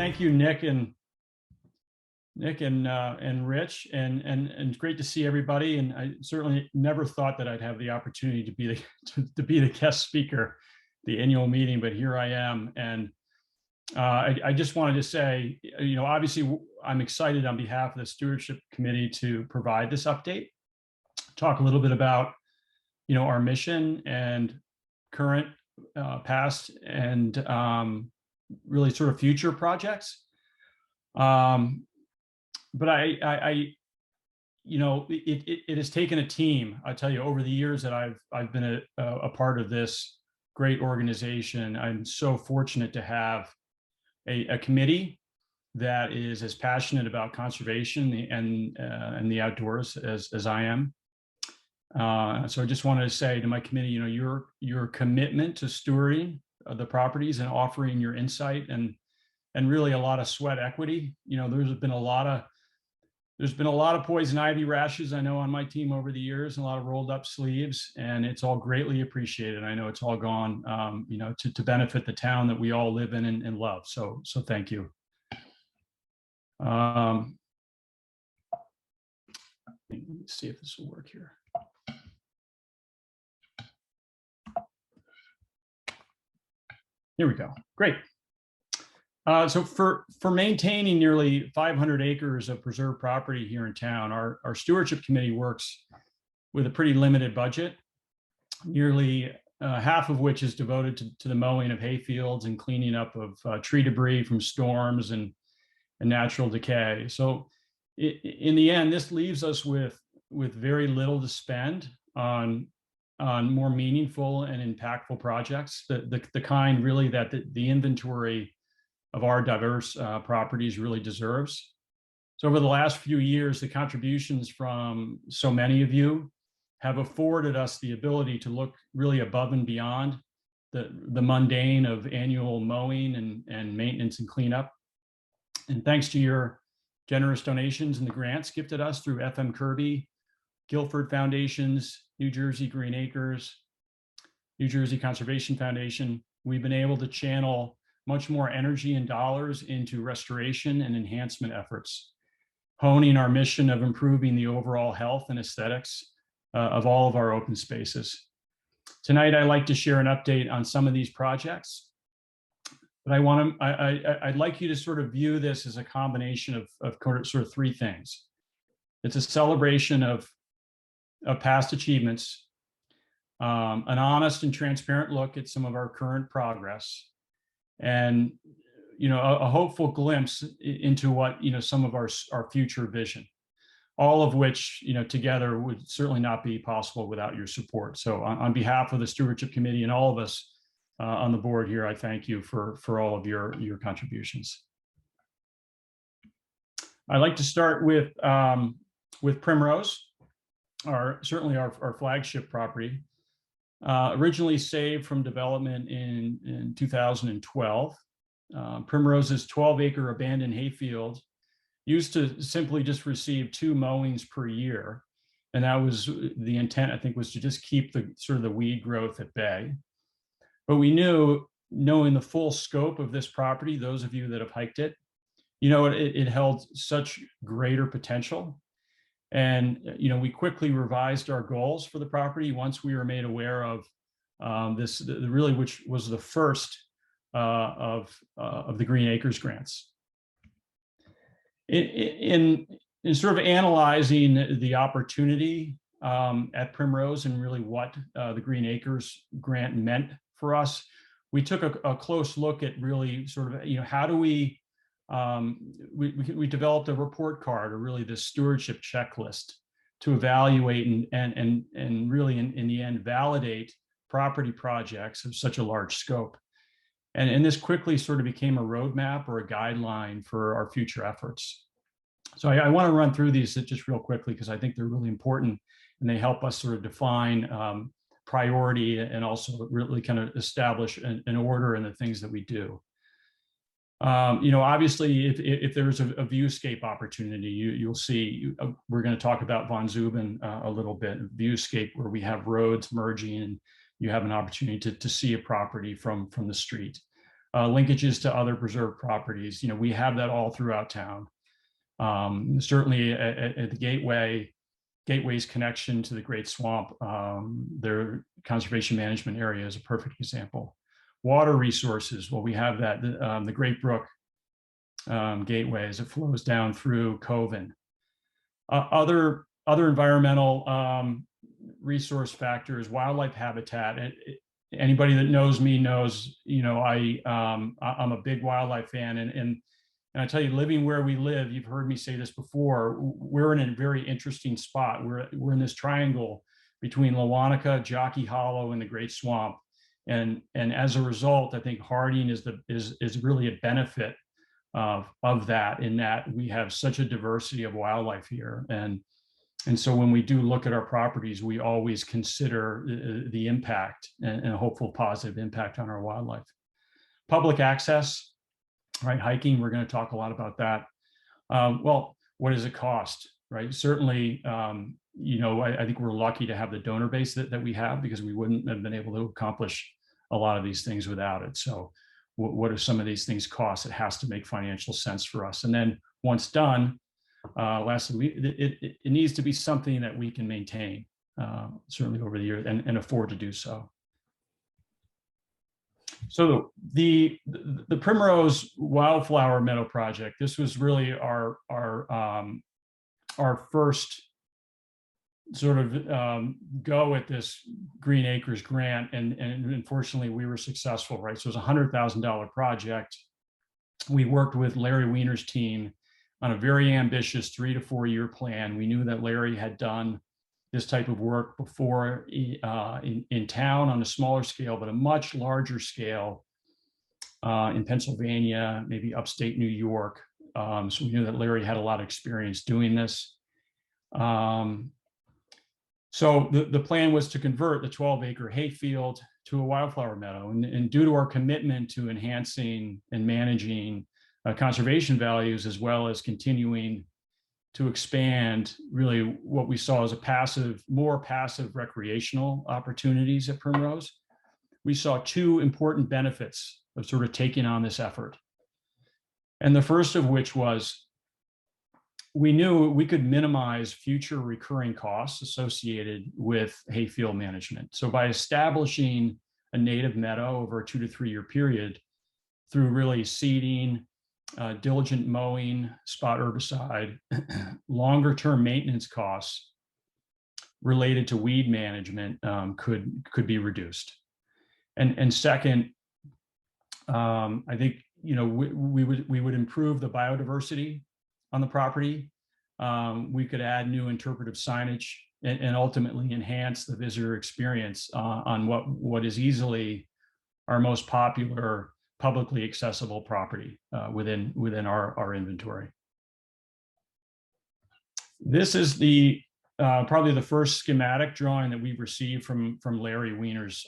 thank you, Nick and Rich, and it's great to see everybody. And I certainly never thought that I'd have the opportunity to be to be the guest speaker, the annual meeting, but here I am. And I just wanted to say, obviously I'm excited on behalf of the Stewardship Committee to provide this update, talk a little bit about, our mission and current, past, and really sort of future projects. But it has taken a team. I tell you, over the years that I've been a part of this great organization, I'm so fortunate to have a committee that is as passionate about conservation and the outdoors as I am. So I just wanted to say to my committee, your commitment to stewarding the properties and offering your insight and really a lot of sweat equity. There's been a lot of poison ivy rashes, I know, on my team over the years, and a lot of rolled up sleeves, and it's all greatly appreciated. I know it's all gone, to benefit the town that we all live in and love. So thank you. Let me see if this will work here. Here we go. Great. So for maintaining nearly 500 acres of preserved property here in town, our stewardship committee works with a pretty limited budget, nearly half of which is devoted to the mowing of hayfields and cleaning up of tree debris from storms and natural decay. So in the end, this leaves us with very little to spend on more meaningful and impactful projects, the kind really that the inventory of our diverse properties really deserves. So over the last few years, the contributions from so many of you have afforded us the ability to look really above and beyond the mundane of annual mowing and maintenance and cleanup. And thanks to your generous donations and the grants gifted us through FM Kirby, Guilford Foundations, New Jersey Green Acres, New Jersey Conservation Foundation, we've been able to channel much more energy and dollars into restoration and enhancement efforts, honing our mission of improving the overall health and aesthetics of all of our open spaces. Tonight, I'd like to share an update on some of these projects, but I'd like you to sort of view this as a combination of sort of three things. It's a celebration of past achievements, an honest and transparent look at some of our current progress, and a hopeful glimpse into what some of our future vision, all of which together would certainly not be possible without your support. So on behalf of the Stewardship Committee and all of us on the board here, I thank you for all of your contributions. I'd like to start with Primrose, certainly our flagship property. Originally saved from development in 2012. Primrose's 12-acre abandoned hayfield used to simply just receive 2 mowings per year. And that was the intent, I think, was to just keep the sort of the weed growth at bay. But we knowing the full scope of this property, those of you that have hiked it, it held such greater potential. And we quickly revised our goals for the property once we were made aware of this, really, which was the first of the Green Acres grants. In sort of analyzing the opportunity at Primrose and really what the Green Acres grant meant for us, we took a close look at really sort of how do we developed a report card, or really the stewardship checklist, to evaluate and really in the end validate property projects of such a large scope. And this quickly sort of became a roadmap or a guideline for our future efforts. So I want to run through these just real quickly because I think they're really important and they help us sort of define priority and also really kind of establish an order in the things that we do. Obviously, if there's a viewscape opportunity, you'll see, we're going to talk about Von Zuben a little bit, viewscape, where we have roads merging and you have an opportunity to see a property from the street. linkages to other preserved properties. You know, we have that all throughout town. Certainly at the Gateway's connection to the Great Swamp, their conservation management area is a perfect example. Water resources, well, we have that, the Great Brook Gateway as it flows down through Coven. Other environmental resource factors, wildlife habitat. Anybody that knows me knows, you know, I'm a big wildlife fan, and I tell you, living where we live, you've heard me say this before, we're in a very interesting spot. We're in this triangle between Lewanika, Jockey Hollow, and the Great Swamp, and as a result, I think Harding is really a benefit of that, in that we have such a diversity of wildlife here, and so when we do look at our properties, we always consider the impact and a hopeful positive impact on our wildlife. Public access, right? Hiking, we're going to talk a lot about that. Well, what does it cost, right? Certainly, you know, I think we're lucky to have the donor base that we have, because we wouldn't have been able to accomplish a lot of these things without it. So what do some of these things cost? It has to make financial sense for us. And then once done, lastly, it needs to be something that we can maintain, certainly over the years, and afford to do so. So the Primrose Wildflower Meadow project, this was really our first sort of go at this Green Acres grant, and unfortunately we were successful, right? So it was a $100,000 project. We worked with Larry Weiner's team on a very ambitious 3 to 4 year plan. We knew that Larry had done this type of work before in town on a smaller scale, but a much larger scale in Pennsylvania, maybe upstate New York. So we knew that Larry had a lot of experience doing this. So the plan was to convert the 12-acre hayfield to a wildflower meadow. And due to our commitment to enhancing and managing conservation values, as well as continuing to expand really what we saw as more passive recreational opportunities at Primrose, we saw two important benefits of sort of taking on this effort. And the first of which was, we knew we could minimize future recurring costs associated with hayfield management. So by establishing a native meadow over a 2 to 3 year period through really seeding, diligent mowing, spot herbicide, longer term maintenance costs related to weed management could be reduced. And second, I think, you know, we would improve the biodiversity on the property. We could add new interpretive signage and ultimately enhance the visitor experience on what is easily our most popular publicly accessible property within our inventory. This is probably the first schematic drawing that we've received from Larry Weiner's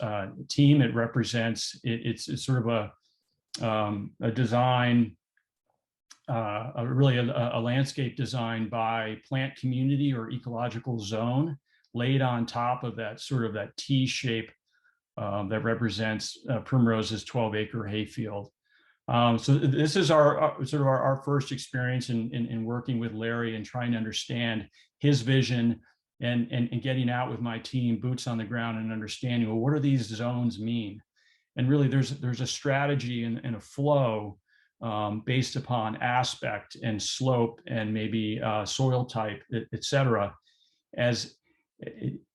team. It represents, it's sort of a design, really a landscape design by plant community or ecological zone, laid on top of that sort of that T shape that represents Primrose's 12-acre hayfield. So this is our sort of our first experience in working with Larry and trying to understand his vision and getting out with my team, boots on the ground, and understanding, well, what do these zones mean? And really, there's a strategy and a flow based upon aspect and slope and maybe soil type, et cetera. As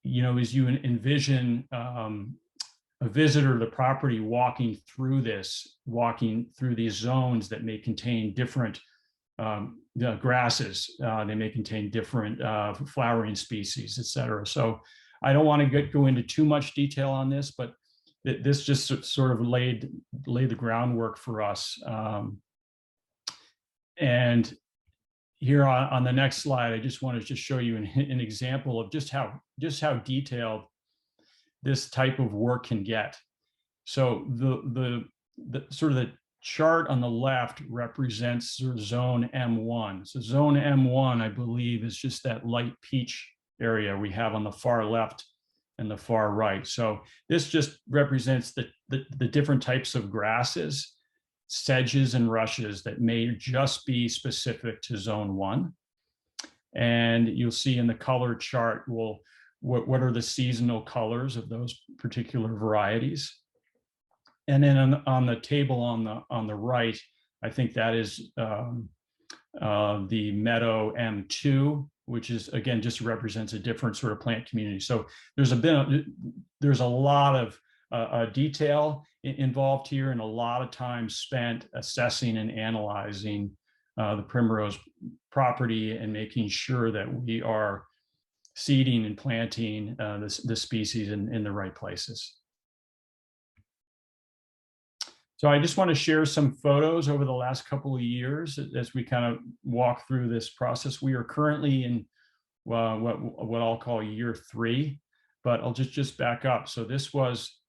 you know, as you envision a visitor to the property walking through these zones that may contain different grasses, they may contain different flowering species, et cetera. So I don't want to go into too much detail on this, but this just sort of laid the groundwork for us. And here on the next slide, I just want to just show you an example of just how detailed this type of work can get. So the sort of the chart on the left represents sort of zone M1. So zone M1, I believe, is just that light peach area we have on the far left and the far right. So this just represents the different types of grasses sedges and rushes that may just be specific to zone 1. And you'll see in the color chart, what are the seasonal colors of those particular varieties. And then on the table on the right, I think that is the Meadow M2, which is, again, just represents a different sort of plant community. So there's a lot of detail involved here, and a lot of time spent assessing and analyzing the primrose property and making sure that we are seeding and planting the species in the right places. So I just want to share some photos over the last couple of years as we kind of walk through this process. We are currently in what I'll call year 3, but I'll just back up. So this was,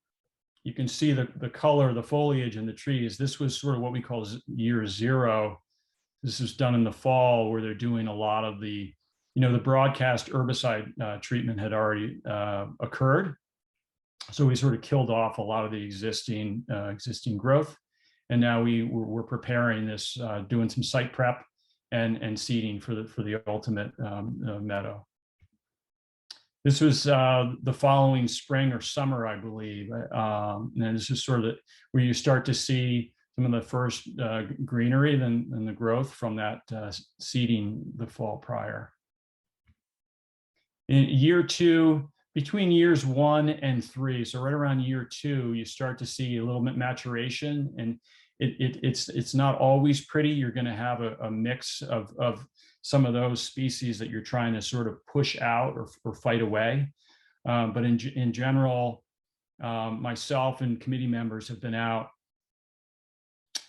you can see the color, the foliage and the trees. This was sort of what we call year 0. This was done in the fall, where they're doing a lot of the, the broadcast herbicide treatment had already occurred. So we sort of killed off a lot of the existing growth. And now we're preparing this, doing some site prep and seeding for the ultimate meadow. This was the following spring or summer, I believe. And this is sort of where you start to see some of the first greenery and the growth from that seeding the fall prior. In year 2, between years 1 and 3, so right around year 2, you start to see a little bit maturation, and it's not always pretty. You're going to have a mix of some of those species that you're trying to sort of push out or fight away. But in general, myself and committee members have been out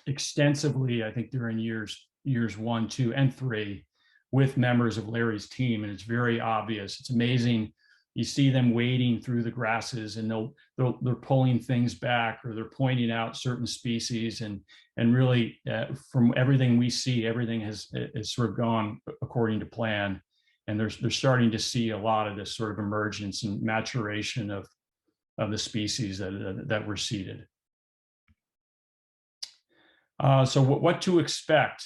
extensively, I think, during years 1, 2, and 3 with members of Larry's team, and it's very obvious. It's amazing. You see them wading through the grasses, and they're pulling things back, or they're pointing out certain species, and really from everything we see, everything has sort of gone according to plan, and they're starting to see a lot of this sort of emergence and maturation of the species that were seeded. So what to expect?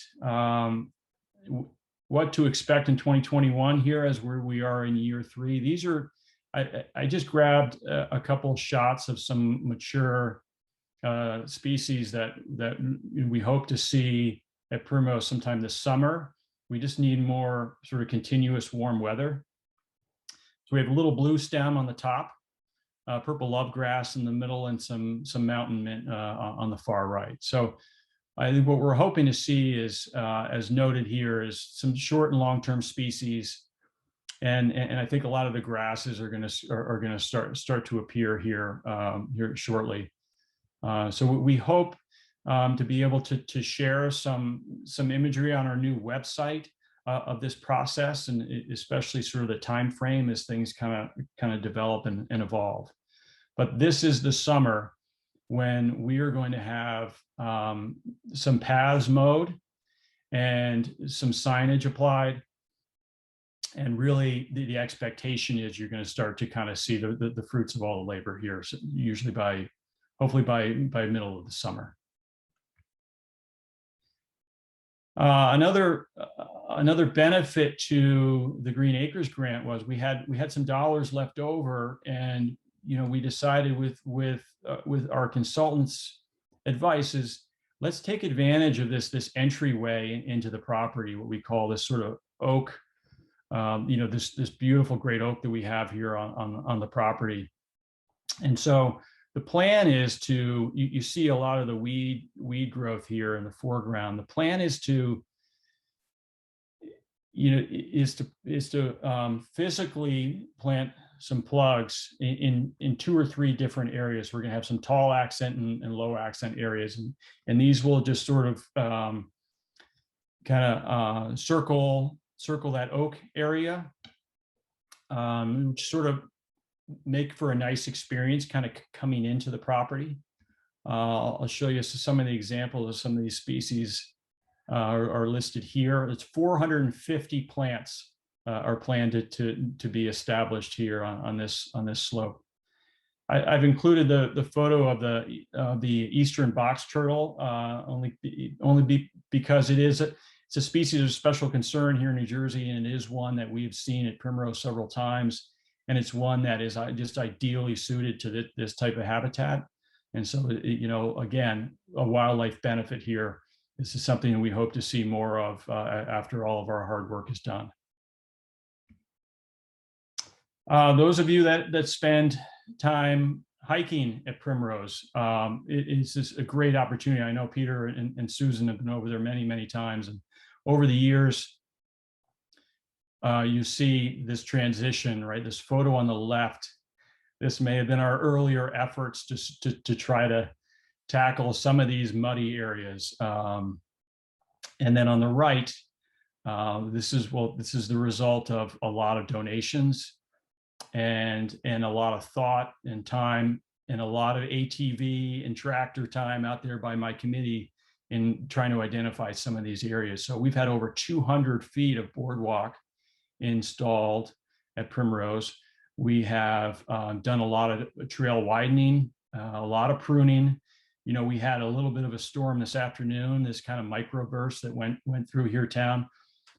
What to expect in 2021 here, as we are in year 3. These are, I just grabbed a couple of shots of some mature species that we hope to see at Primrose sometime this summer. We just need more sort of continuous warm weather. So we have a little blue stem on the top, purple lovegrass in the middle, and some mountain mint on the far right. So I think what we're hoping to see is, as noted here, is some short and long-term species, and I think a lot of the grasses are going to start to appear here shortly. So we hope to be able to share some imagery on our new website of this process, and especially sort of the time frame as things kind of develop and evolve. But this is the summer when we are going to have some paths mowed and some signage applied. And really the expectation is you're going to start to kind of see the fruits of all the labor here, so usually hopefully by middle of the summer. Another benefit to the Green Acres grant was we had some dollars left over, and we decided with our consultants' advice is, let's take advantage of this entryway into the property, what we call this sort of oak, this beautiful great oak that we have here on the property. And so the plan is to, you see a lot of the weed growth here in the foreground. The plan is to, physically plant some plugs in 2 or 3 different areas. We're going to have some tall accent and low accent areas, and these will just sort of circle that oak area, which sort of make for a nice experience kind of coming into the property. I'll show you some of the examples of some of these species are listed here. It's 450 plants are planned to be established here on this slope. I've included the photo of the eastern box turtle, because it's a species of special concern here in New Jersey, and it is one that we've seen at Primrose several times, and it's one that is just ideally suited to this type of habitat. And so, again, a wildlife benefit here. This is something that we hope to see more of after all of our hard work is done. Those of you that spend time hiking at Primrose, it's just a great opportunity. I know Peter and Susan have been over there many, many times, and over the years, you see this transition, right? This photo on the left, this may have been our earlier efforts to try to tackle some of these muddy areas. And then on the right, this is the result of a lot of donations and a lot of thought and time and a lot of ATV and tractor time out there by my committee in trying to identify some of these areas. So we've had over 200 feet of boardwalk installed at Primrose. We have done a lot of trail widening, a lot of pruning. We had a little bit of a storm this afternoon, this kind of microburst that went through here town.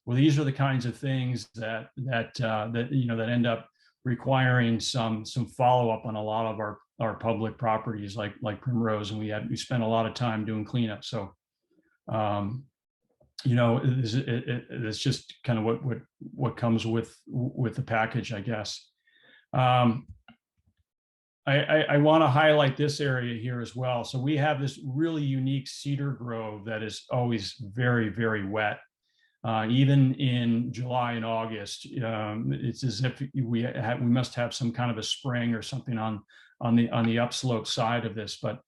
Well, these are the kinds of things that end up requiring some follow-up on a lot of our public properties like Primrose, and we spent a lot of time doing cleanup. So it's just kind of what comes with the package, I guess. I want to highlight this area here as well. So we have this really unique cedar grove that is always very, very wet. Even in July and August, it's as if we must have some kind of a spring or something on the upslope side of this. But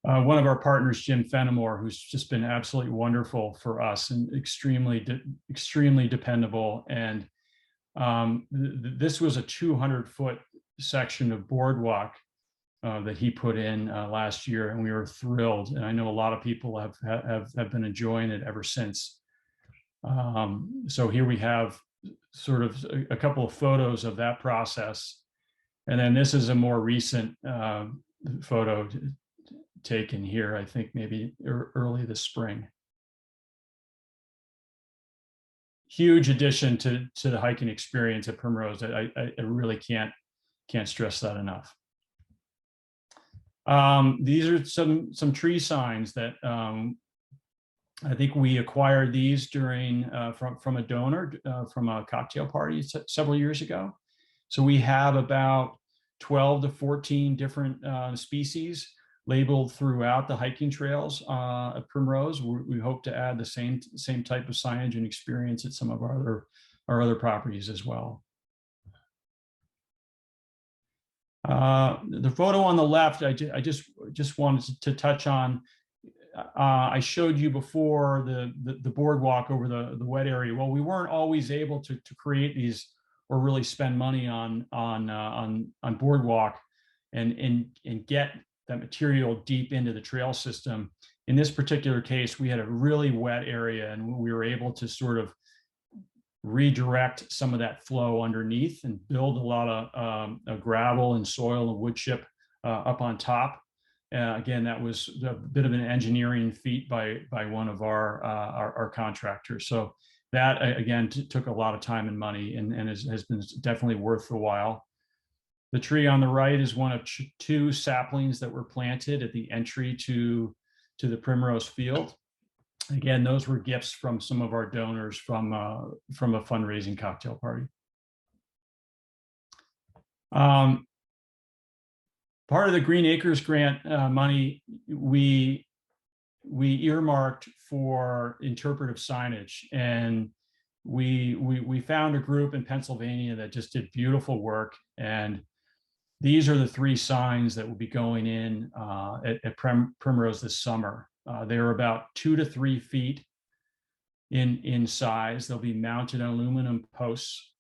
one of our partners, Jim Fenimore, who's just been absolutely wonderful for us and extremely dependable. And this was a 200-foot section of boardwalk that he put in last year, and we were thrilled. And I know a lot of people have been enjoying it ever since. So here we have sort of a couple of photos of that process. And then this is a more recent photo taken here, I think maybe early this spring. Huge addition to the hiking experience at Primrose. I really can't stress that enough. These are some tree signs that I think we acquired these during from a donor from a cocktail party several years ago. So we have about 12 to 14 different species labeled throughout the hiking trails at Primrose. We hope to add the same type of signage and experience at some of our other properties as well. The photo on the left, I just wanted to touch on. I showed you before the boardwalk over the wet area. Well, we weren't always able to create these or really spend money on boardwalk and get that material deep into the trail system. In this particular case, we had a really wet area, and we were able to sort of redirect some of that flow underneath and build a lot of gravel and soil and wood chip up on top. Again, that was a bit of an engineering feat by one of our contractors. So that again took a lot of time and money, and has been definitely worth the while. The tree on the right is one of two saplings that were planted at the entry to the Primrose Field. Again, those were gifts from some of our donors from a fundraising cocktail party. Part of the Green Acres grant money we earmarked for interpretive signage, and we found a group in Pennsylvania that just did beautiful work. And these are the three signs that will be going in at Primrose this summer. They're about 2 to 3 feet in size. They'll be mounted on aluminum posts,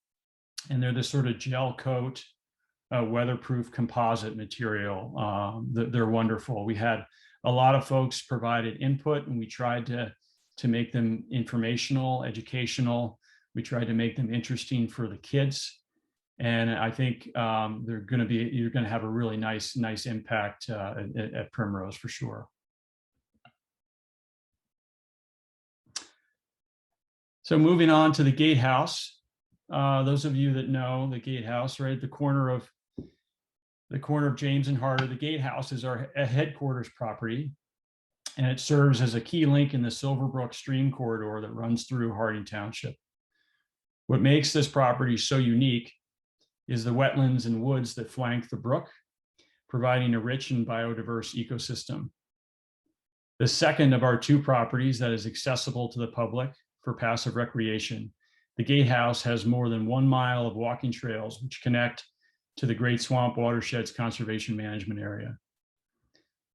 and they're this sort of gel coat, weatherproof composite material. They're wonderful. We had a lot of folks provided input, and we tried to make them informational, educational. We tried to make them interesting for the kids. And I think you're going to have a really nice impact at Primrose for sure. So moving on to the Gatehouse. Those of you that know the Gatehouse, right at the corner of James and Harder, the Gatehouse is our headquarters property, and it serves as a key link in the Silverbrook Stream corridor that runs through Harding Township. What makes this property so unique is the wetlands and woods that flank the brook, providing a rich and biodiverse ecosystem. The second of our two properties that is accessible to the public for passive recreation, the Gatehouse has more than 1 mile of walking trails which connect to the Great Swamp Watersheds Conservation Management Area.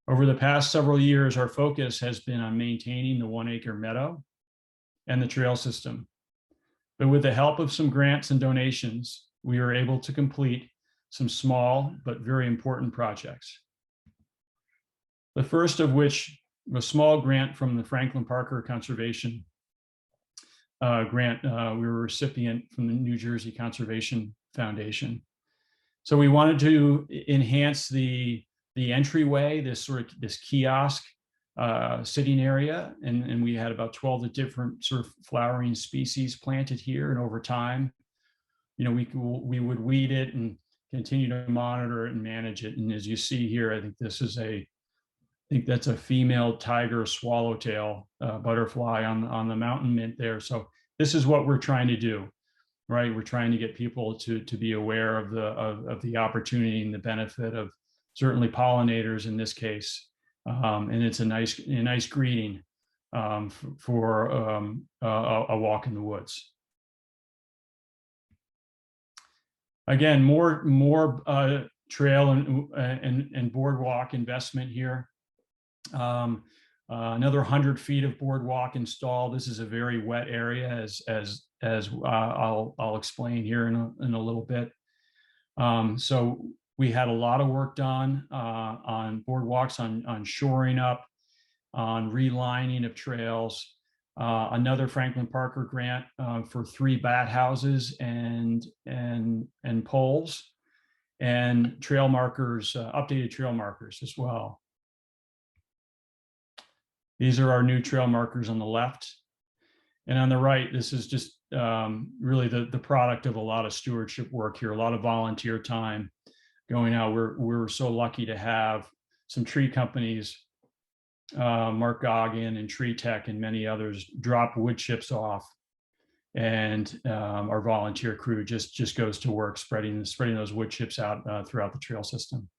Over the past several years, our focus has been on maintaining the 1 acre meadow and the trail system. But with the help of some grants and donations, we were able to complete some small but very important projects. The first of which was a small grant from the Franklin Parker Conservation grant. We were a recipient from the New Jersey Conservation Foundation. So we wanted to enhance the entryway, this kiosk sitting area, and we had about 12 different sort of flowering species planted here. And over time, we would weed it and continue to monitor it and manage it. And as you see here, I think that's a female tiger swallowtail butterfly on the mountain mint there. So this is what we're trying to do, right? We're trying to get people to be aware of the opportunity and the benefit of certainly pollinators in this case. And it's a nice greeting for a walk in the woods. Again, more trail and boardwalk investment here. Another 100 feet of boardwalk installed. This is a very wet area, as I'll explain here in a little bit. So we had a lot of work done on boardwalks, on shoring up, on relining of trails. Another Franklin Parker grant for 3 bat houses and poles, and trail markers, updated trail markers as well. These are our new trail markers on the left. And on the right, this is just really the product of a lot of stewardship work here, a lot of volunteer time going out. We're so lucky to have some tree companies, Mark Goggin and Tree Tech and many others, drop wood chips off, and our volunteer crew just goes to work spreading those wood chips out throughout the trail system.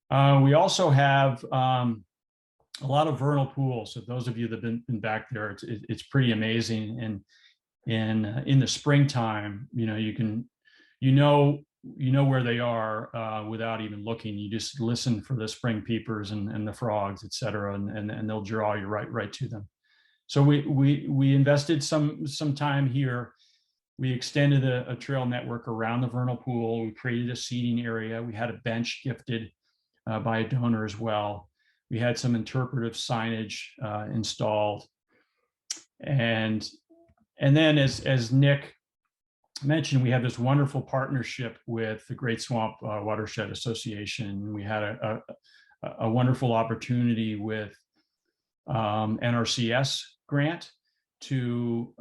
We also have a lot of vernal pools. So those of you that have been back there, it's pretty amazing. And in the springtime, you know where they are without even looking. You just listen for the spring peepers and the frogs, et cetera, and they'll draw you right to them. So we invested some time here. We extended a trail network around the vernal pool. We created a seating area. We had a bench gifted by a donor as well. We had some interpretive signage installed, and then as Nick mentioned, we have this wonderful partnership with the Great Swamp Watershed Association. We had a wonderful opportunity with NRCS grant to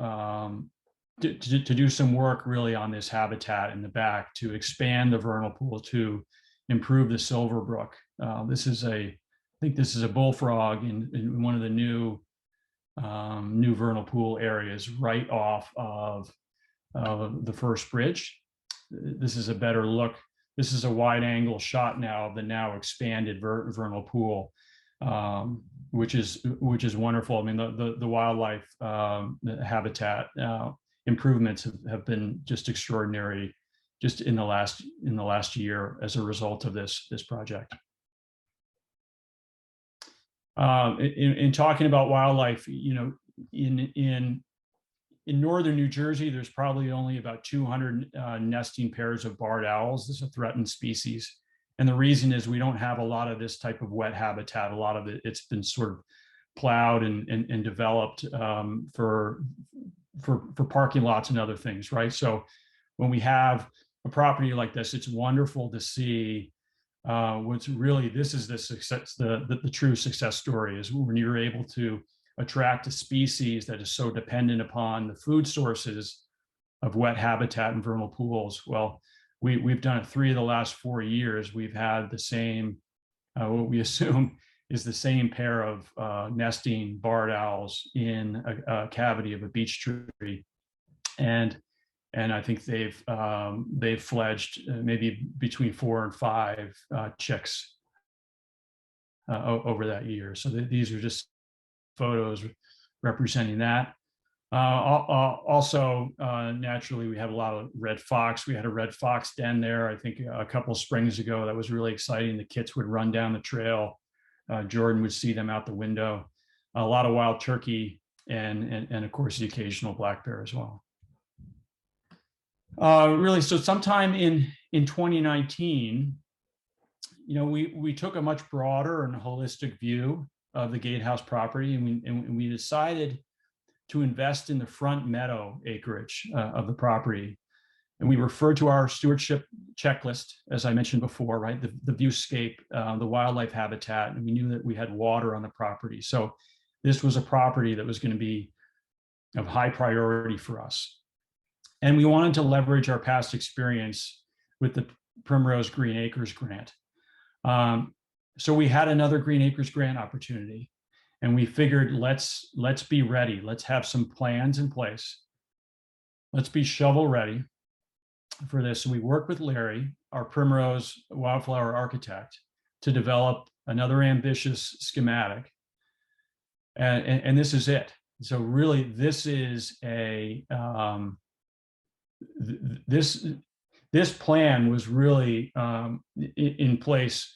do some work really on this habitat in the back, to expand the vernal pool, to improve the Silverbrook. I think this is a bullfrog in one of the new vernal pool areas right off of the first bridge. This is a better look. This is a wide angle shot now of the now expanded vernal pool, which is wonderful. I mean, the wildlife the habitat improvements have been just extraordinary, just in the last year as a result of this project. In talking about wildlife, in northern New Jersey, there's probably only about 200 nesting pairs of barred owls. This is a threatened species. And the reason is we don't have a lot of this type of wet habitat. A lot of it's been sort of plowed and developed for for parking lots and other things, right? So when we have a property like this, it's wonderful to see what's really, this is the success, the true success story is when you're able to attract a species that is so dependent upon the food sources of wet habitat and vernal pools. Well, we've done it 3 of the last 4 years. We've had the same, what we assume is the same pair of nesting barred owls in a cavity of a beech tree, and I think they've fledged maybe between 4 and 5 chicks over that year. So these are just photos representing that. Also, naturally, we have a lot of red fox. We had a red fox den there, I think a couple springs ago. That was really exciting. The kits would run down the trail. Jordan would see them out the window. A lot of wild turkey and of course, the occasional black bear as well. Really, so sometime in 2019, we took a much broader and holistic view of the gatehouse property, and we decided to invest in the front meadow acreage of the property. And we referred to our stewardship checklist, as I mentioned before, right? The viewscape, the wildlife habitat, and we knew that we had water on the property. So this was a property that was going to be of high priority for us. And we wanted to leverage our past experience with the Primrose Green Acres grant. So we had another Green Acres grant opportunity, and we figured let's be ready. Let's have some plans in place. Let's be shovel ready for this. So we worked with Larry, our Primrose wildflower architect, to develop another ambitious schematic. And this is it. So really, this is a this plan was really in place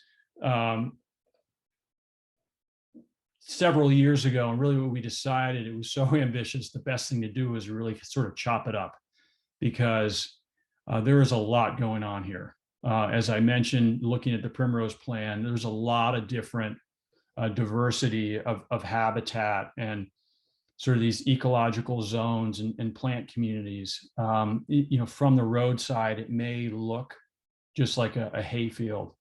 several years ago, and really what we decided, it was so ambitious, the best thing to do was really sort of chop it up, because there is a lot going on here. As I mentioned, looking at the Primrose plan, there's a lot of different diversity of habitat and sort of these ecological zones and plant communities. From the roadside, it may look just like a hayfield,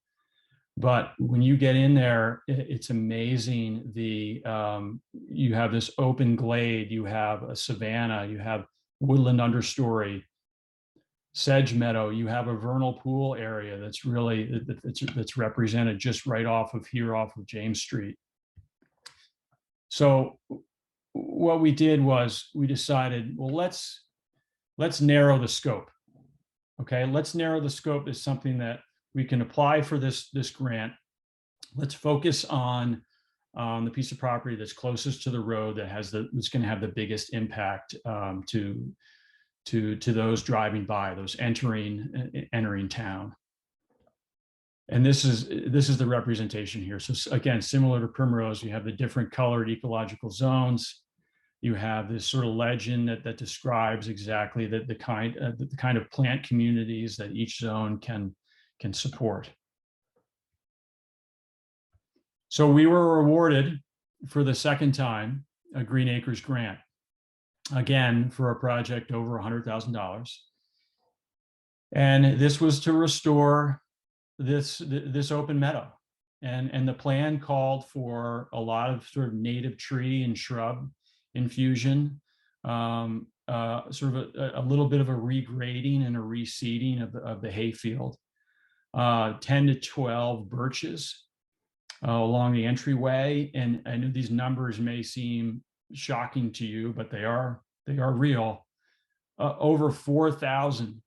but when you get in there, it's amazing. You have this open glade, you have a savanna, you have woodland understory, sedge meadow, you have a vernal pool area that's really that's represented just right off of James Street. So what we did was we decided, well, let's narrow the scope. Okay, let's narrow the scope as something that we can apply for this grant. Let's focus on the piece of property that's closest to the road, that's going to have the biggest impact to those driving by, those entering town. And this is the representation here. So again, similar to Primrose, you have the different colored ecological zones. You have this sort of legend that describes exactly the kind of plant communities that each zone can support. So we were awarded for the second time a Green Acres grant, again for a project over $100,000, and this was to restore this open meadow, and the plan called for a lot of sort of native tree and shrub infusion, sort of a little bit of a regrading and a reseeding of the hayfield, 10 to 12 birches along the entryway. And I know these numbers may seem shocking to you, but they are real. Over 4,000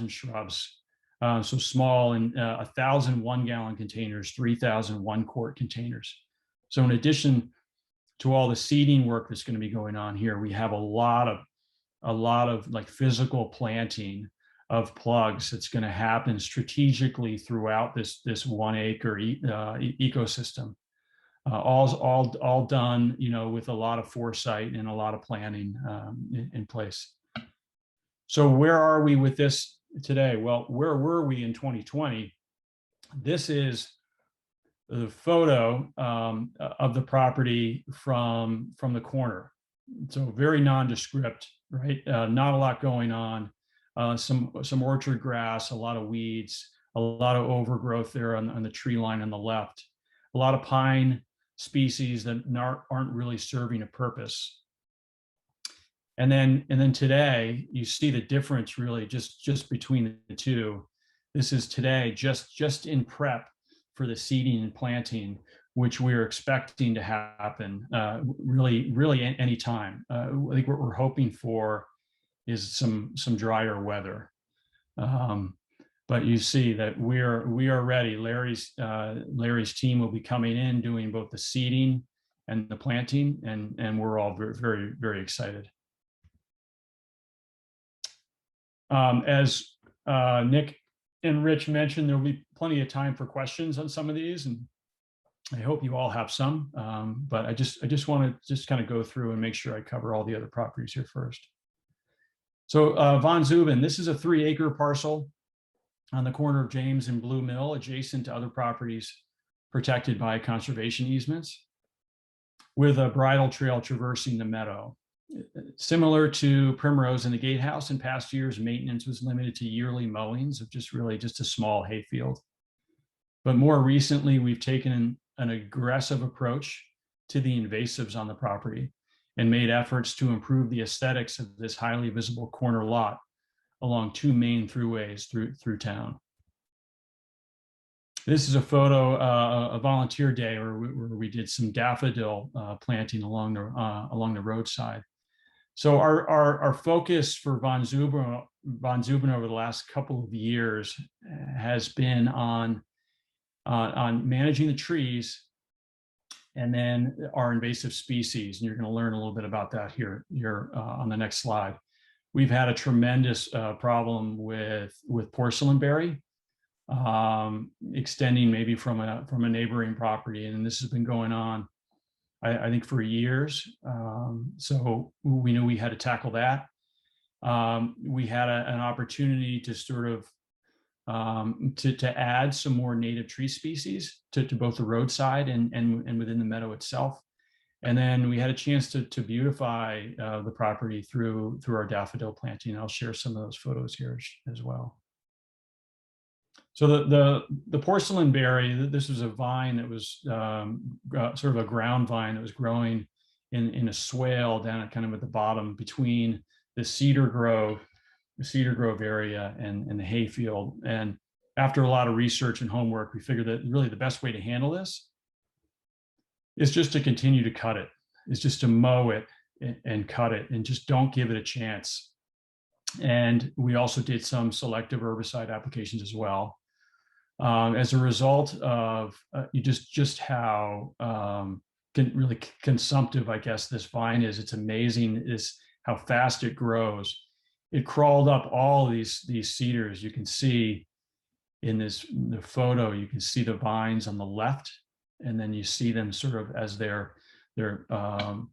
shrubs. So small, and 1,000 1-gallon containers, 3,000 1-quart containers. So in addition to all the seeding work that's going to be going on here, we have a lot of like physical planting of plugs that's going to happen strategically throughout this 1 acre ecosystem. All done, with a lot of foresight and a lot of planning in place. So where are we with this today? Well, where were we in 2020? This is the photo of the property from the corner. So very nondescript, right? Not a lot going on. Some orchard grass, a lot of weeds, a lot of overgrowth there on the tree line on the left. A lot of pine species that aren't really serving a purpose. And then today you see the difference really just between the two. This is today just in prep for the seeding and planting, which we're expecting to happen really any time. I think what we're hoping for is some drier weather. But you see that we are ready. Larry's team will be coming in doing both the seeding and the planting, and we're all very excited. As Nick and Rich mentioned, there'll be plenty of time for questions on some of these, and I hope you all have some. But I just want to just kind of go through and make sure I cover all the other properties here first. So Von Zuben, this is a 3-acre parcel on the corner of James and Blue Mill, adjacent to other properties protected by conservation easements, with a bridle trail traversing the meadow. Similar to Primrose and the Gatehouse, in past years, maintenance was limited to yearly mowings of just a small hayfield. But more recently, we've taken an aggressive approach to the invasives on the property and made efforts to improve the aesthetics of this highly visible corner lot along 2 main throughways through town. This is a photo, a volunteer day where we did some daffodil planting along the roadside. So our focus for Von Zuben over the last couple of years has been on managing the trees and then our invasive species. And you're going to learn a little bit about that here on the next slide. We've had a tremendous problem with porcelainberry, extending maybe from a neighboring property, and this has been going on, I think, for years. So we knew we had to tackle that. We had an opportunity to sort of to add some more native tree species to both the roadside and within the meadow itself. And then we had a chance to beautify the property through our daffodil planting. I'll share some of those photos here as well. So the porcelainberry, this was a vine that was sort of a ground vine that was growing in a swale down at kind of at the bottom between the Cedar Grove area and the hayfield. And after a lot of research and homework, we figured that really the best way to handle this is just to continue to cut it, is just to mow it and cut it and just don't give it a chance. And we also did some selective herbicide applications as well. As a result of just how really consumptive, I guess, this vine is. It's amazing how fast it grows. It crawled up all these cedars. You can see in the photo, you can see the vines on the left, and then you see them sort of as they're kind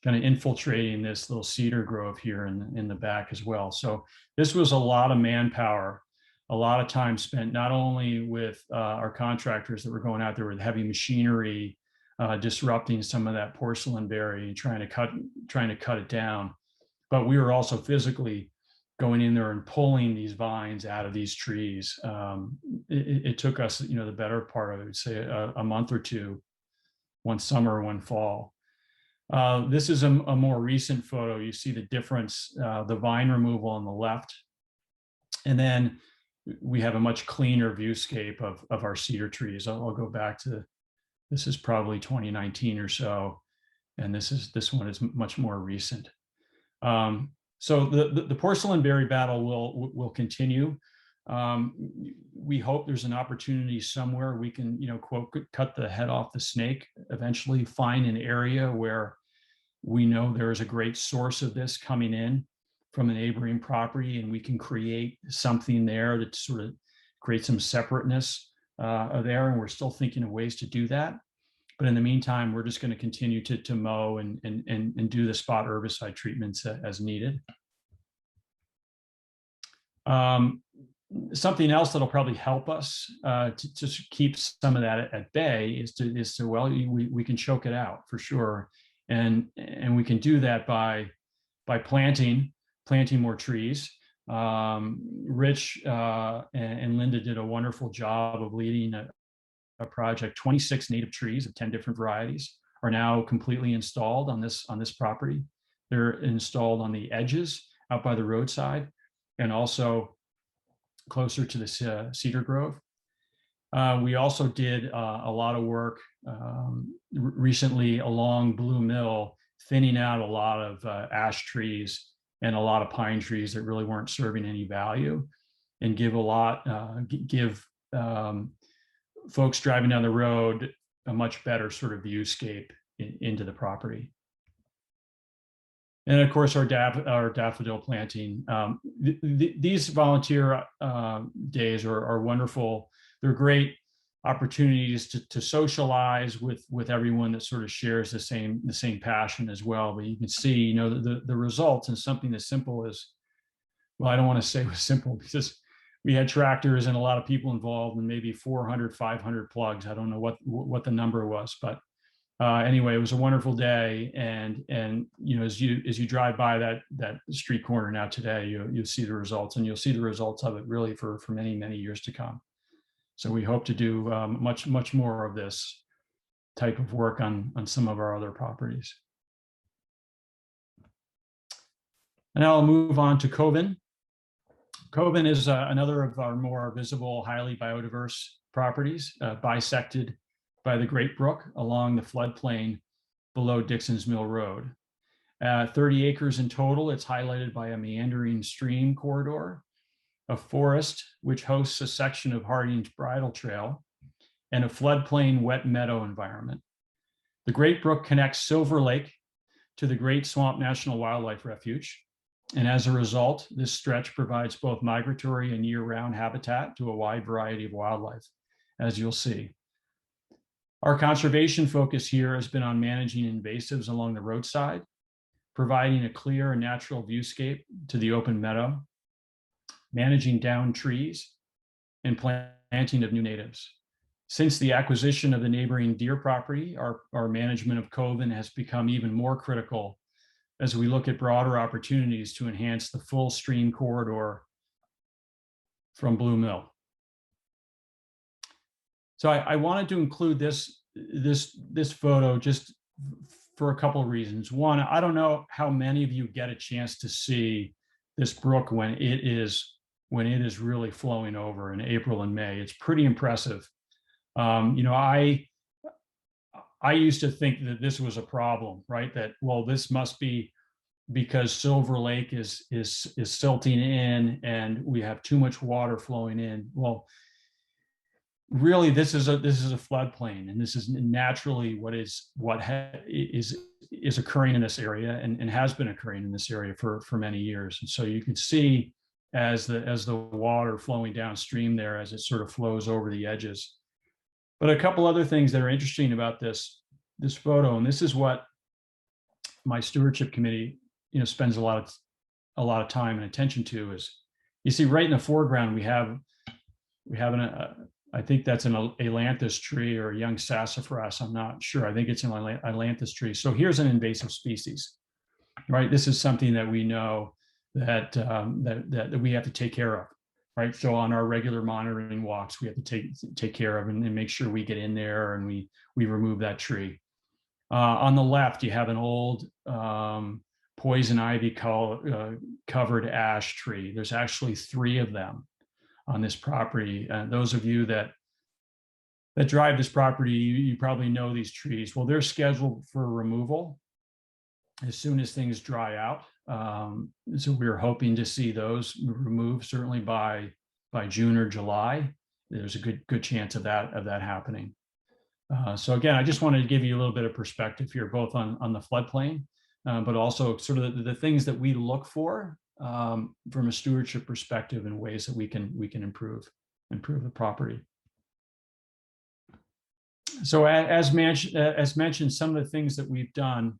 of infiltrating this little cedar grove here in the back as well. So this was a lot of manpower, a lot of time spent not only with our contractors that were going out there with heavy machinery, disrupting some of that porcelainberry and trying to cut it down, but we were also physically going in there and pulling these vines out of these trees. It took us, the better part of, I would say, a month or two, one summer, one fall. This is a more recent photo. You see the difference, the vine removal on the left. And then we have a much cleaner viewscape of our cedar trees. I'll go back to, this is probably 2019 or so. And this one is much more recent. So the porcelainberry battle will continue. We hope there's an opportunity somewhere we can, quote, cut the head off the snake, eventually find an area where we know there is a great source of this coming in from a neighboring property, and we can create something there that sort of create some separateness there. And we're still thinking of ways to do that. But in the meantime, we're just going to continue to mow and do the spot herbicide treatments as needed. Something else that'll probably help us to keep some of that at bay is to well, we can choke it out for sure. And we can do that by planting more trees. Rich and Linda did a wonderful job of leading a project. 26 native trees of 10 different varieties are now completely installed on this property. They're installed on the edges out by the roadside and also closer to the cedar grove. We also did a lot of work recently along Blue Mill, thinning out a lot of ash trees and a lot of pine trees that really weren't serving any value, and give folks driving down the road a much better sort of viewscape into the property. And of course, our daffodil planting. These volunteer days are wonderful. They're great opportunities to socialize with everyone that sort of shares the same passion as well. But you can see, you know, the results in something as simple as, well, I don't want to say it was simple because we had tractors and a lot of people involved and maybe 400, 500 plugs. I don't know what the number was, but anyway, it was a wonderful day. And you know, as you drive by that street corner now today, you'll see the results, and you'll see the results of it really for many, many years to come. So we hope to do much more of this type of work on some of our other properties. And now I'll move on to Coven. Coven is another of our more visible, highly biodiverse properties, bisected by the Great Brook along the floodplain below Dixon's Mill Road. 30 acres in total. It's highlighted by a meandering stream corridor, a forest which hosts a section of Harding's Bridle Trail, and a floodplain wet meadow environment. The Great Brook connects Silver Lake to the Great Swamp National Wildlife Refuge. And as a result, this stretch provides both migratory and year-round habitat to a wide variety of wildlife, as you'll see. Our conservation focus here has been on managing invasives along the roadside, providing a clear and natural viewscape to the open meadow, managing down trees, and planting of new natives. Since the acquisition of the neighboring deer property, our management of Coven has become even more critical as we look at broader opportunities to enhance the full stream corridor from Blue Mill. So I wanted to include this photo just for a couple of reasons. One, I don't know how many of you get a chance to see this brook when it is really flowing over in April and May. It's pretty impressive. You know, I used to think that this was a problem, right? That, well, this must be because Silver Lake is silting in and we have too much water flowing in. Well, really, this is a floodplain, and this is naturally what is occurring in this area and has been occurring in this area for many years. And so you can see as the water flowing downstream there as it sort of flows over the edges. But a couple other things that are interesting about this photo, and this is what my stewardship committee, you know, spends a lot of time and attention to, is you see right in the foreground we have I think that's an ailanthus tree or a young sassafras. I'm not sure. I think it's an ailanthus tree. So here's an invasive species, right? This is something that we know that that we have to take care of, right? So on our regular monitoring walks, we have to take care of and make sure we get in there and we remove that tree. On the left, you have an old poison ivy covered ash tree. There's actually 3 of them on this property. Those of you that drive this property, you probably know these trees. Well, they're scheduled for removal as soon as things dry out. So we're hoping to see those removed certainly by June or July. There's a good chance of that happening. So again, I just wanted to give you a little bit of perspective here, both on the floodplain, but also sort of the things that we look for from a stewardship perspective in ways that we can improve the property. So as mentioned, some of the things that we've done,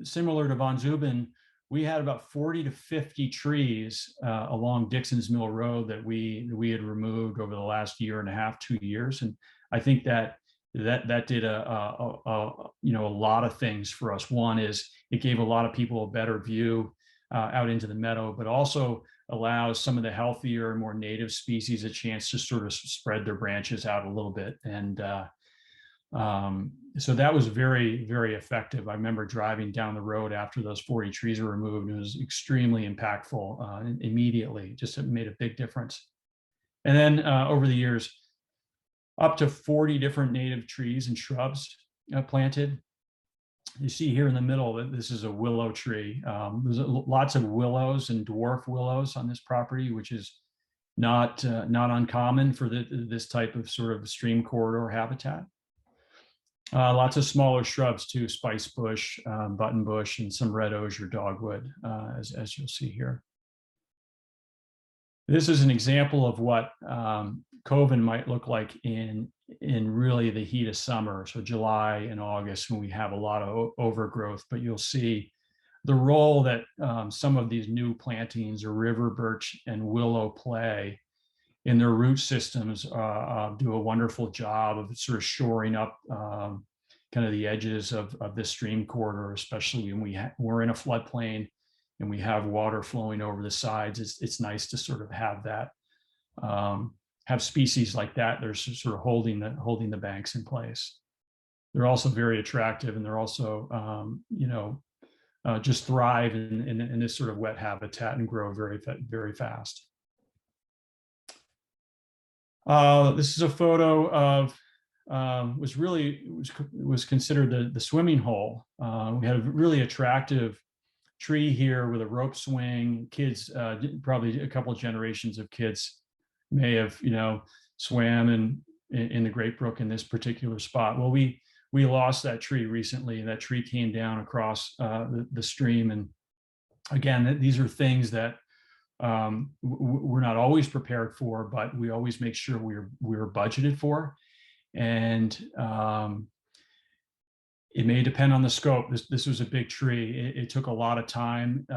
similar to Von Zuben, we had about 40 to 50 trees along Dixon's Mill Road that we had removed over the last year and a half, 2 years. And I think that that did you know, a lot of things for us. One is it gave a lot of people a better view out into the meadow, but also allows some of the healthier and more native species a chance to sort of spread their branches out a little bit. And so that was very, very effective. I remember driving down the road after those 40 trees were removed. It was extremely impactful immediately, just made a big difference. And then over the years, up to 40 different native trees and shrubs planted. You see here in the middle that this is a willow tree. There's lots of willows and dwarf willows on this property, which is not uncommon for this type of sort of stream corridor habitat. Lots of smaller shrubs too, spice bush, button bush, and some red osier dogwood, as you'll see here. This is an example of what Koven might look like in really the heat of summer, so July and August, when we have a lot of overgrowth. But you'll see the role that some of these new plantings, or river birch and willow, play in their root systems. Do a wonderful job of sort of shoring up kind of the edges of this stream corridor, especially when we're in a floodplain and we have water flowing over the sides. It's nice to sort of have that, have species like that. They're sort of holding the banks in place. They're also very attractive, and they're also, you know, just thrive in this sort of wet habitat and grow very, very fast. This is a photo of was considered the swimming hole. We had a really attractive tree here with a rope swing. Kids, probably a couple of generations of kids may have, you know, swam in the Great Brook in this particular spot. Well, we lost that tree recently, and that tree came down across the stream. And again, these are things that we're not always prepared for, but we always make sure we're budgeted for. And it may depend on the scope. This was a big tree. It took a lot of time.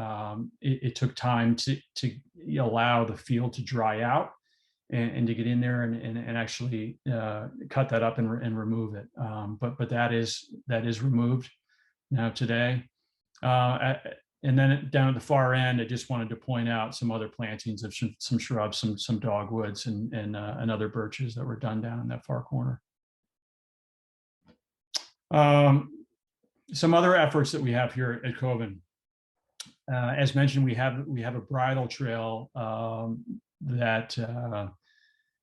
It took time to allow the field to dry out and to get in there and actually cut that up and remove it. But that is removed now today. And then down at the far end, I just wanted to point out some other plantings of some shrubs, some dogwoods and other birches that were done down in that far corner. Some other efforts that we have here at Koven. As mentioned, we have a bridle trail that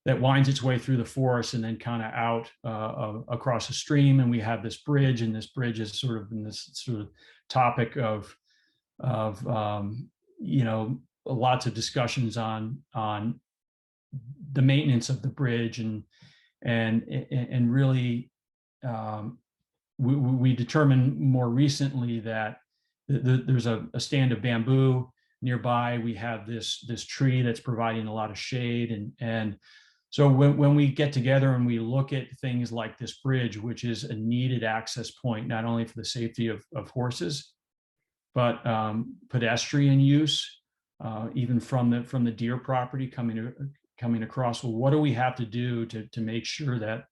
winds its way through the forest and then kind of out across a stream. And we have this bridge, and this bridge is sort of in this sort of topic of you know, lots of discussions on the maintenance of the bridge, and really we determined more recently that there's a stand of bamboo nearby. We have this tree that's providing a lot of shade, and so when we get together and we look at things like this bridge, which is a needed access point not only for the safety of horses, but pedestrian use, even from the deer property coming across. Well, what do we have to do to make sure that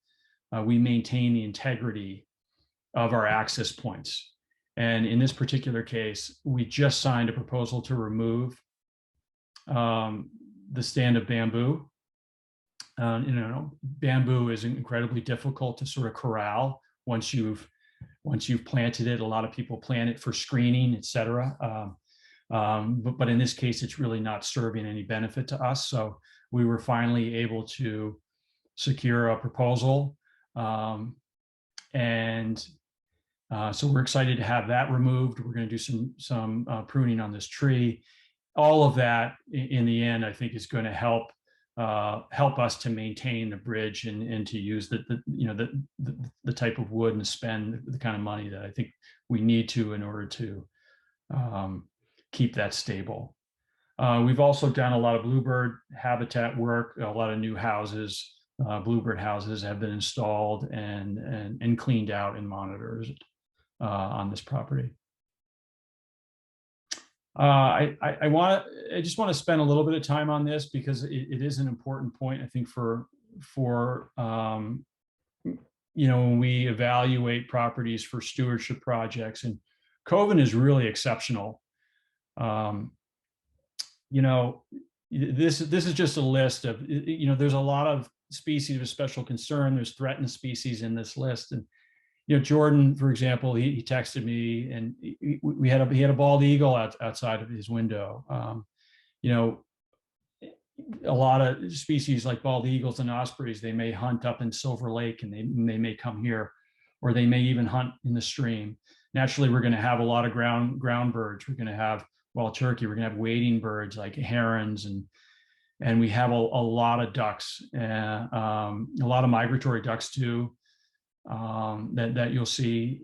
we maintain the integrity of our access points? And in this particular case, we just signed a proposal to remove the stand of bamboo. You know, bamboo is incredibly difficult to sort of corral once you've planted it. A lot of people plant it for screening, et cetera. But in this case, it's really not serving any benefit to us. So we were finally able to secure a proposal. So we're excited to have that removed. We're going to do some pruning on this tree. All of that, in the end, I think is going to help us to maintain the bridge and to use the type of wood and spend the kind of money that I think we need to in order to keep that stable. We've also done a lot of bluebird habitat work. A lot of new houses, bluebird houses, have been installed and cleaned out and monitored on this property. I just want to spend a little bit of time on this because it is an important point, I think, for when we evaluate properties for stewardship projects, and Coven is really exceptional. Um, you know, this is just a list of, there's a lot of species of special concern. There's threatened species in this list, and Jordan, for example, he texted me, and he had a bald eagle outside of his window. A lot of species like bald eagles and ospreys, they may hunt up in Silver Lake, and they may come here, or they may even hunt in the stream. Naturally, we're going to have a lot of ground birds. We're going to have wild turkey. We're going to have wading birds like herons, and we have a lot of ducks, a lot of migratory ducks too, that you'll see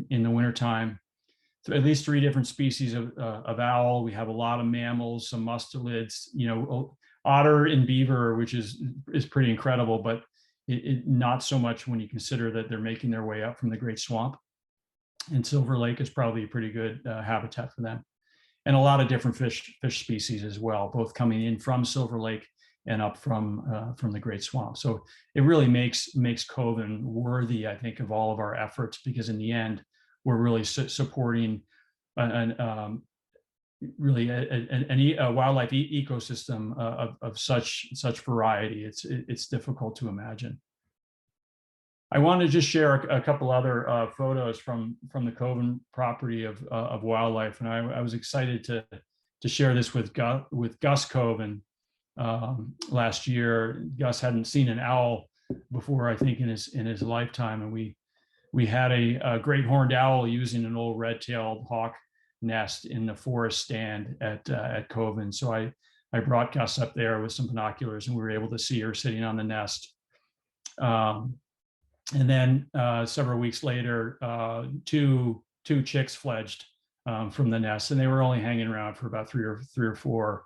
in the wintertime. So at least 3 different species of owl. We have a lot of mammals, some mustelids, otter and beaver, which is pretty incredible, but not so much when you consider that they're making their way up from the Great Swamp. And Silver Lake is probably a pretty good habitat for them. And a lot of different fish species as well, both coming in from Silver Lake and up from the Great Swamp. So it really makes Coven worthy, I think, of all of our efforts, because in the end, we're really supporting a wildlife ecosystem of such variety. It's difficult to imagine. I want to just share a couple other photos from the Coven property of wildlife, and I was excited to share this with Gus Coven. Last year, Gus hadn't seen an owl before, I think, in his lifetime, and we had a great horned owl using an old red-tailed hawk nest in the forest stand at Coven. So I brought Gus up there with some binoculars, and we were able to see her sitting on the nest. And then several weeks later, two chicks fledged from the nest, and they were only hanging around for about three or four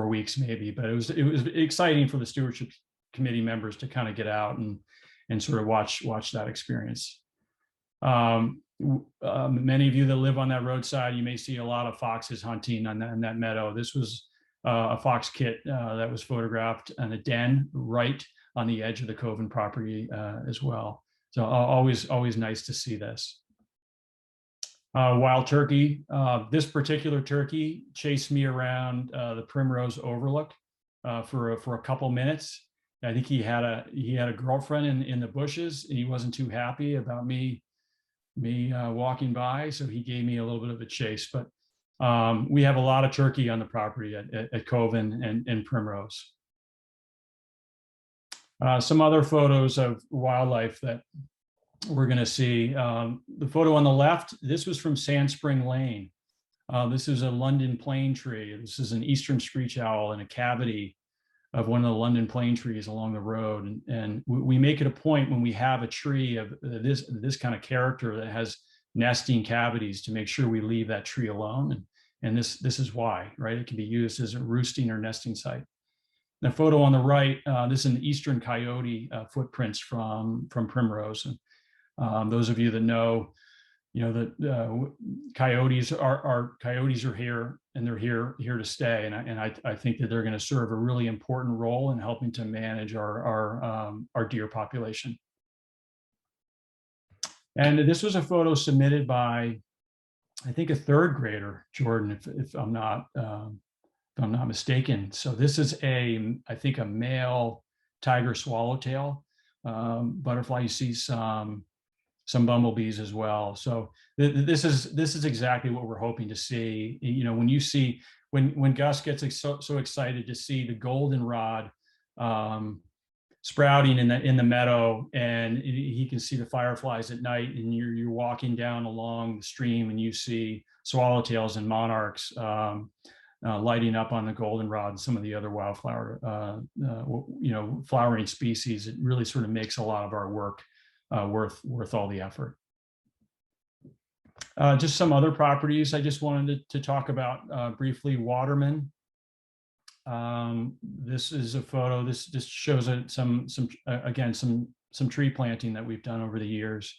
weeks maybe. But it was exciting for the stewardship committee members to kind of get out and sort of watch that experience. Many of you that live on that roadside, you may see a lot of foxes hunting on that meadow. This was a fox kit that was photographed in a den right on the edge of the Coven property as well. So always nice to see this. Wild turkey. This particular turkey chased me around the Primrose Overlook for a couple minutes. I think he had a girlfriend in the bushes, and he wasn't too happy about me walking by, so he gave me a little bit of a chase. But we have a lot of turkey on the property at Coven and Primrose. Some other photos of wildlife that we're going to see. The photo on the left, this was from Sand Spring Lane. This is a London plane tree. This is an eastern screech owl in a cavity of one of the London plane trees along the road. And we make it a point when we have a tree of this kind of character that has nesting cavities to make sure we leave that tree alone. And this is why, right? It can be used as a roosting or nesting site. The photo on the right, this is an eastern coyote footprints from Primrose. And those of you that know, that coyotes are here, and they're here to stay. And I think that they're going to serve a really important role in helping to manage our deer population. And this was a photo submitted by, I think, a 3rd grader, Jordan, if I'm not mistaken. So this is I think a male tiger swallowtail butterfly. You see some bumblebees as well. So this is exactly what we're hoping to see. When you see when Gus gets so excited to see the goldenrod sprouting in the meadow, and he can see the fireflies at night, and you're walking down along the stream, and you see swallowtails and monarchs lighting up on the goldenrod and some of the other wildflower, flowering species. It really sort of makes a lot of our work worth all the effort. Just some other properties I just wanted to talk about briefly. Waterman. This is a photo. This just shows some tree planting that we've done over the years,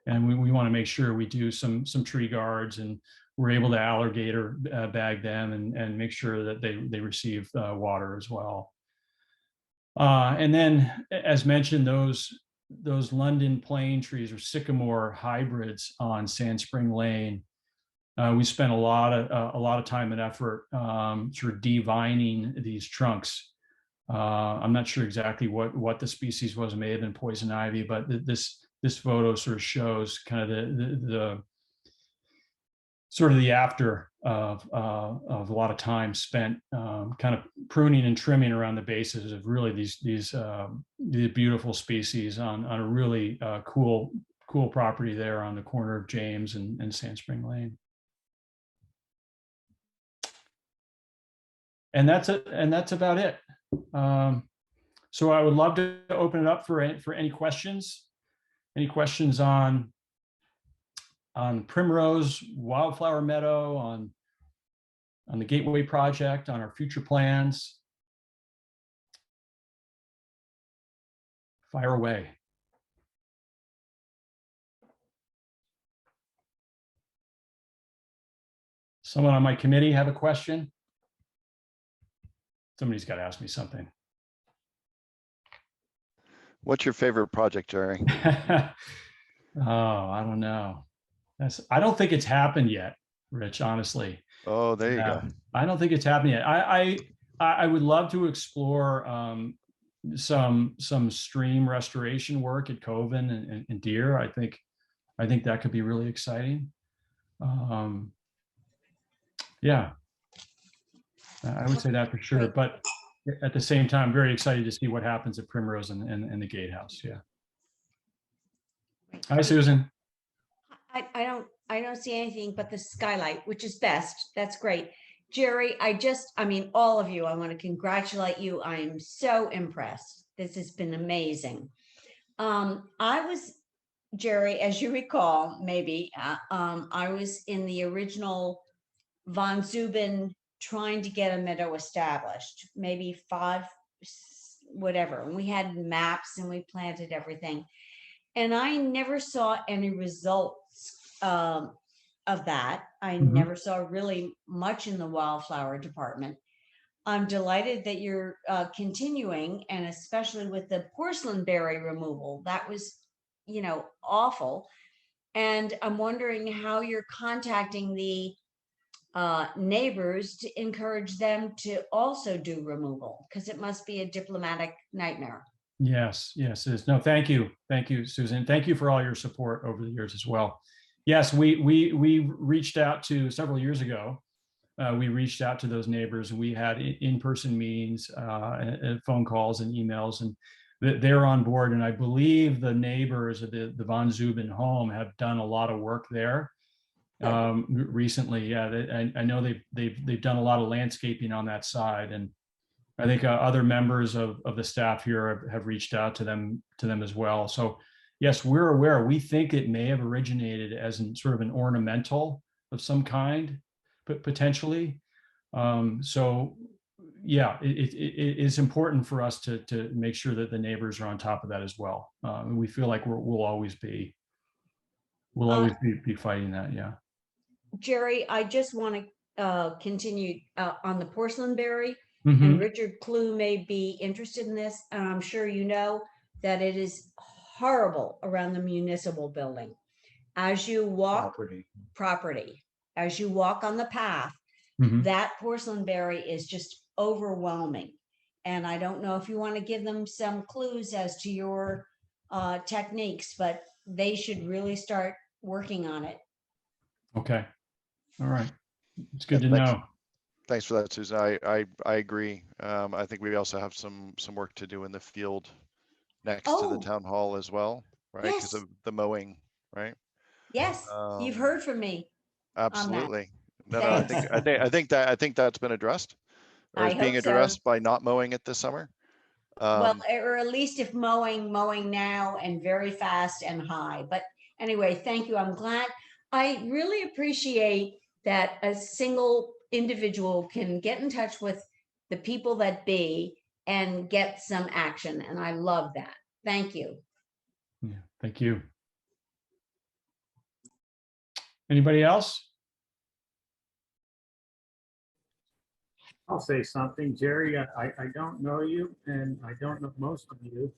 and we want to make sure we do some tree guards, and we're able to alligator bag them and make sure that they receive water as well. And then, as mentioned, those those London plane trees or sycamore hybrids on Sand Spring Lane. We spent a lot of time and effort sort of devining these trunks. I'm not sure exactly what the species was. It may have been poison ivy, but this photo sort of shows kind of the sort of the after of a lot of time spent kind of pruning and trimming around the bases of really these beautiful species on a really cool property there on the corner of James and Sand Spring Lane. And that's about it. So I would love to open it up for any questions. Any questions on Primrose, Wildflower Meadow, on the Gateway project, on our future plans? Fire away. Someone on my committee have a question? Somebody's got to ask me something. What's your favorite project, Jerry? Oh, I don't know. I don't think it's happened yet, Rich, honestly. Oh, there you go. I don't think it's happened yet. I would love to explore some stream restoration work at Coven and Deer. I think that could be really exciting. Yeah, I would say that for sure. But at the same time, very excited to see what happens at Primrose and the Gatehouse. Yeah. Hi, Susan. I don't see anything but the skylight, which is best. That's great. Jerry, I mean, all of you, I want to congratulate you. I am so impressed. This has been amazing. Jerry, as you recall, maybe, I was in the original Von Zubin trying to get a meadow established, maybe 5, whatever. And we had maps and we planted everything. And I never saw any results of that. I never saw really much in the wildflower department. I'm delighted that you're continuing, and especially with the porcelain berry removal. That was, awful. And I'm wondering how you're contacting the neighbors to encourage them to also do removal, because it must be a diplomatic nightmare. Yes, it is. No, thank you, Susan. Thank you for all your support over the years as well. Yes, we reached out to several years ago. We reached out to those neighbors, and we had in-person meetings, phone calls, and emails, and they're on board. And I believe the neighbors of the Von Zubin home have done a lot of work there recently. Yeah, I know they've done a lot of landscaping on that side, and I think other members of the staff here have reached out to them as well. So yes, we're aware. We think it may have originated as sort of an ornamental of some kind, potentially. So yeah, it is important for us to make sure that the neighbors are on top of that as well. We feel like we'll always be fighting that. Yeah. Jerry, I just want to continue on the porcelain berry. Mm-hmm. And Richard Clue may be interested in this, and I'm sure you know that it is horrible around the municipal building. As you walk property, as you walk on the path, that porcelain berry is just overwhelming. And I don't know if you want to give them some clues as to your techniques, but they should really start working on it. Okay. All right. It's good to know. Thanks for that, Susan. I agree. I think we also have some work to do in the field next to the town hall as well, right? Because of the mowing, right? Yes, you've heard from me. Absolutely. No, I think that's been addressed, or is being addressed by not mowing it this summer. Well, or at least if mowing now and very fast and high. But anyway, thank you. I'm glad. I really appreciate that a single individual can get in touch with the people that be and get some action. And I love that. Thank you. Yeah, thank you. Anybody else? I'll say something, Jerry. I don't know you, and I don't know most of you.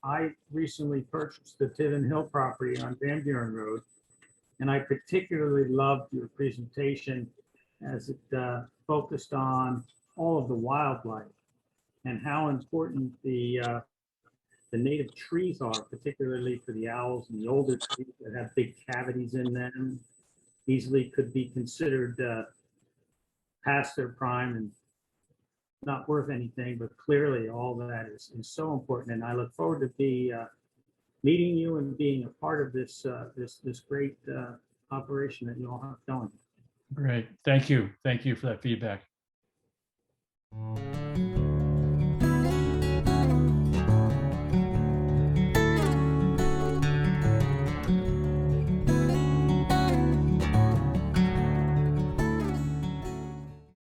I recently purchased the Tiverton Hill property on Van Buren Road. And I particularly loved your presentation as it focused on all of the wildlife and how important the native trees are, particularly for the owls and the older trees that have big cavities in them, easily could be considered past their prime and not worth anything, but clearly all that is so important. And I look forward to meeting you and being a part of this great operation that you all have going. Great. Thank you. Thank you for that feedback.